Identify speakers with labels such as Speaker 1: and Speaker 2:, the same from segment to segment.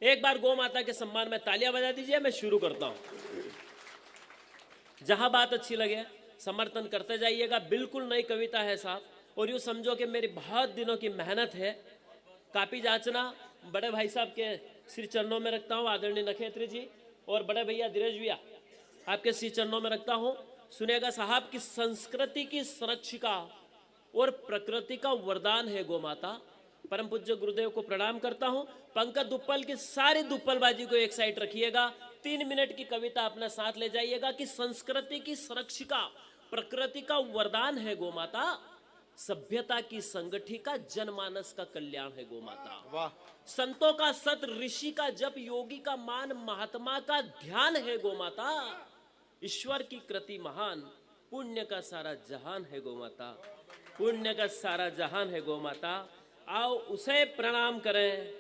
Speaker 1: एक बार गौ माता के सम्मान में तालियां बजा दीजिए। मैं शुरू करता हूं। जहां बात अच्छी लगे समर्थन करते जाइएगा। बिल्कुल नई कविता है साहब, और यूँ समझो कि मेरी बहुत दिनों की मेहनत है। कापी जांचना बड़े भाई साहब के श्री चरणों में रखता हूँ, आदरणीय नखेत्री जी और बड़े भैया धीरज भैया आपके श्री चरणों में रखता हूँ। सुनेगा साहब कि संस्कृति की संरक्षिका और प्रकृति का वरदान है गौ माता। परम पूज्य गुरुदेव को प्रणाम करता हूँ। पंकज दुप्पल की सारी दुप्पलबाजी को एक साइड रखिएगा। 3 मिनट की कविता अपना साथ ले जाइएगा कि संस्कृति की संरक्षिका, प्रकृति का वरदान है गौ माता, सभ्यता की संगठिका, जनमानस का कल्याण है गौ माता।
Speaker 2: वाह।
Speaker 1: संतों का सत, ऋषि का जप, योगी का मान, महात्मा का ध्यान है गौ माता। ईश्वर की कृति महान, पुण्य का सारा जहान है गौ माता। पुण्य का सारा जहान है गौ माता। आओ उसे प्रणाम करें,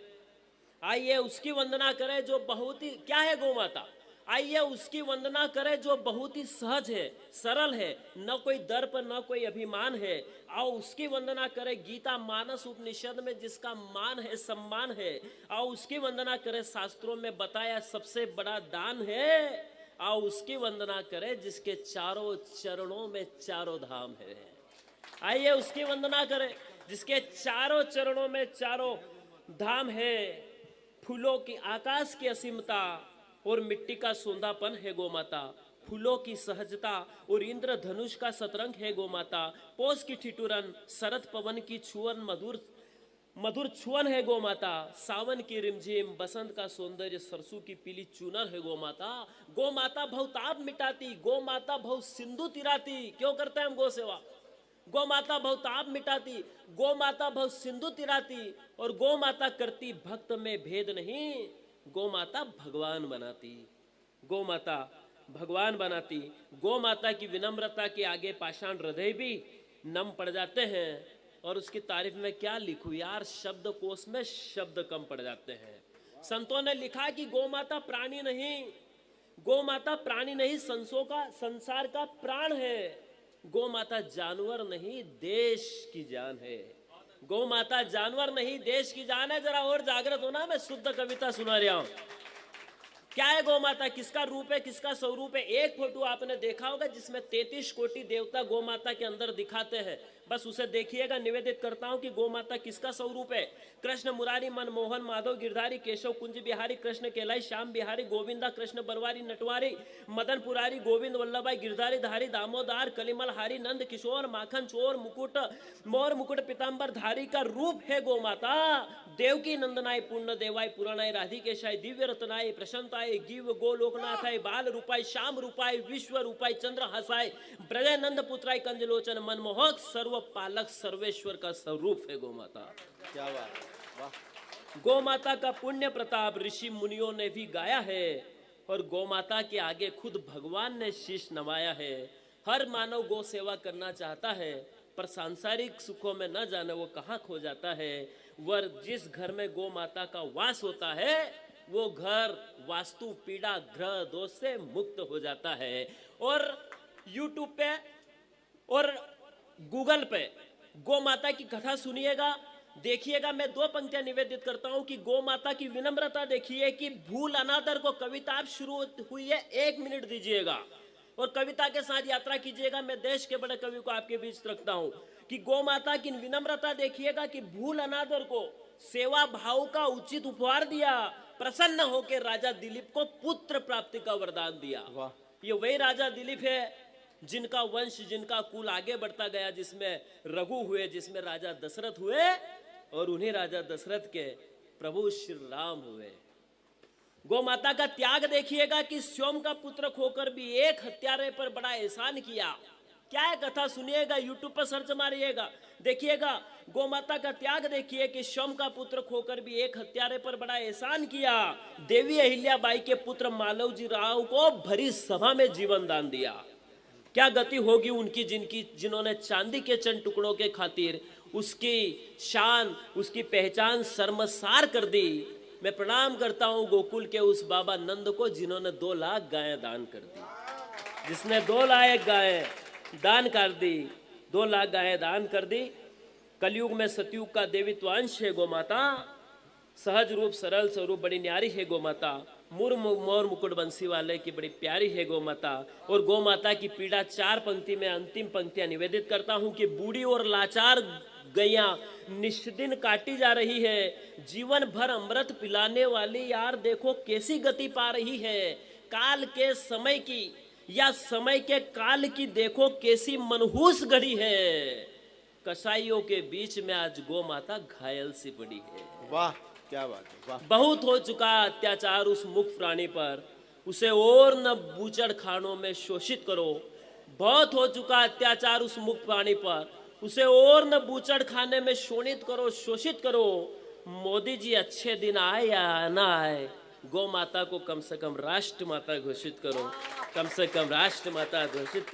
Speaker 1: आइए उसकी वंदना करें जो बहुत ही क्या है गौ माता। आइए उसकी वंदना करें जो बहुत ही सहज है, सरल है, न कोई दर्प न कोई अभिमान है। आओ उसकी वंदना करें गीता मानस उपनिषद में जिसका मान है, सम्मान है। आओ उसकी वंदना करें शास्त्रों में बताया सबसे बड़ा दान है। आओ उसकी वंदना करें जिसके चारों चरणों में चारों धाम है। आइए उसकी वंदना करें जिसके चारों चरणों में चारों धाम है। फूलों की आकाश की असीमता और मिट्टी का सोंधापन है गौ माता। फूलों की सहजता और इंद्र धनुष का सतरंग है गौ माता। पोष की ठिठुरन, शरद पवन की छुअन, मधुर छुअन है गौ माता। सावन की रिमझिम, बसंत का सौंदर्य, सरसों की पीली चुनर है गौ माता। गौ माता भवताप मिटाती, गौ माता भव सिंधु तिराती। क्यों करते हैं हम गौ सेवा? गौ माता भवताप मिटाती, गौ माता भव सिंधु तिराती, और गौ माता करती भक्त में भेद नहीं, गौ माता भगवान बनाती। गौ माता भगवान बनाती। गौ माता की विनम्रता के आगे पाषाण हृदय भी नम पड़ जाते हैं। और उसकी तारीफ में क्या लिखूं यार, शब्द कोश में शब्द कम पड़ जाते हैं। संतों ने लिखा कि गौ माता प्राणी नहीं, गौ माता प्राणी नहीं, संसार का प्राण है। गौ माता जानवर नहीं, देश की जान है। गौ माता जानवर नहीं, देश की जान है। जरा और जागृत होना, मैं शुद्ध कविता सुना रहा हूं। क्या है गौ माता, किसका रूप है, किसका स्वरूप है? एक फोटो आपने देखा होगा जिसमें 33 कोटि देवता गौ माता के अंदर दिखाते हैं, बस उसे देखिएगा। निवेदित करता हूं कि गौ माता किसका स्वरूप है। कृष्ण मुरारी मनमोहन माधव गिरधारी केशव कुंज बिहारी, कृष्ण केलाई श्याम बिहारी, गोविंदा कृष्ण बरवारी नटवारी, मदन पुरारी, गोविंद वल्लभाई गिरधारी धारी, दामोदार कलिमल हारी, नंद किशोर माखन चोर, मुकुट मोर मुकुट पीताम्बर धारी का रूप है गौ माता। देवकी नंदनाय पूर्ण देवाय पुराणाय राधिकेशाय दिव्य रत्नाय प्रशांताय जीव गोलोकनाथाय बाल रूपाय श्याम रूपाय विश्व रूपाय चंद्र हसाय ब्रजनंद पुत्राय कंजलोचन मनमोहक सर्व पालक सर्वेश्वर का स्वरूप है गौ माता।
Speaker 2: क्या बात, वाह।
Speaker 1: गौ माता का पुण्य प्रताप ऋषि मुनियों ने भी गाया है, और गौ माता के आगे खुद भगवान ने शीश नवाया है। हर मानव गौ सेवा करना चाहता है, पर सांसारिक सुखों में न जाने वो कहाँ खो जाता है। वर जिस घर में गौ माता का वास होता है, वो घर वास्तु पीड़ा ग्रह दोष से मुक्त हो जाता है। और YouTube पे और गूगल पे गौ माता की कथा सुनिएगा, देखिएगा। मैं 2 पंक्तियां निवेदित करता हूं कि गौ माता की विनम्रता देखिए कि भूल अनादर को कविता आप शुरू हुई है, 1 मिनट दीजिएगा और कविता के साथ यात्रा कीजिएगा। मैं देश के बड़े कवि को आपके बीच रखता हूं कि गौ माता की विनम्रता देखिएगा कि भूल अनादर को सेवा भाव का उचित उपहार दिया, प्रसन्न होकर राजा दिलीप को पुत्र प्राप्ति का वरदान दिया। ये वही राजा दिलीप है जिनका वंश, जिनका कुल आगे बढ़ता गया, जिसमें रघु हुए, जिसमें राजा दशरथ हुए, और उन्हीं राजा दशरथ के प्रभु श्री राम हुए। गौ माता का त्याग देखिएगा कि स्वयं का पुत्र खोकर भी एक हत्यारे पर बड़ा एहसान किया। क्या है कथा, सुनिएगा, यूट्यूब पर सर्च मारिएगा, देखिएगा। गौ माता का त्याग देखिए कि स्वयं का पुत्र खोकर भी एक हत्यारे पर बड़ा एहसान किया। देवी अहिल्याबाई के पुत्र मालवजी राव को भरी सभा में जीवन दान दिया। क्या गति होगी उनकी जिन्होंने चांदी के चंद टुकड़ों के खातिर उसकी शान, उसकी पहचान शर्मसार कर दी। मैं प्रणाम करता हूं गोकुल के उस बाबा नंद को जिन्होंने 2 लाख गायें दान कर दी, जिसने 2 लाख गायें दान कर दी, 2 लाख गायें दान कर दी। कलयुग में सतयुग का देवीत्व अंश है गौ माता। सहज रूप सरल स्वरूप बड़ी न्यारी है गौ माता। मोर मुकुट बंसी वाले की बड़ी प्यारी है गौ माता। और गौ माता की पीड़ा 4 पंक्ति में अंतिम पंक्तियां निवेदित करता हूं कि बूढ़ी और लाचार गैया निष्दिन काटी जा रही है, जीवन भर अमृत पिलाने वाली यार देखो कैसी गति पा रही है। काल के समय की या समय के काल की देखो कैसी मनहूस घड़ी है। कसाईयों के बीच में आज गौ माता घायल सी पड़ी है।
Speaker 2: वाह क्या बात है, वाह।
Speaker 1: बहुत हो चुका अत्याचार उस मुक्त प्राणी पर, उसे और न बूचड़ खानों में शोषित करो। बहुत हो चुका अत्याचार उस मुक्त प्राणी पर, उसे और न बूचड़ खाने में शोषित करो, शोषित करो। मोदी जी अच्छे दिन आए या ना आए, गौ माता को कम से कम राष्ट्र माता घोषित करो, कम से कम राष्ट्र माता घोषित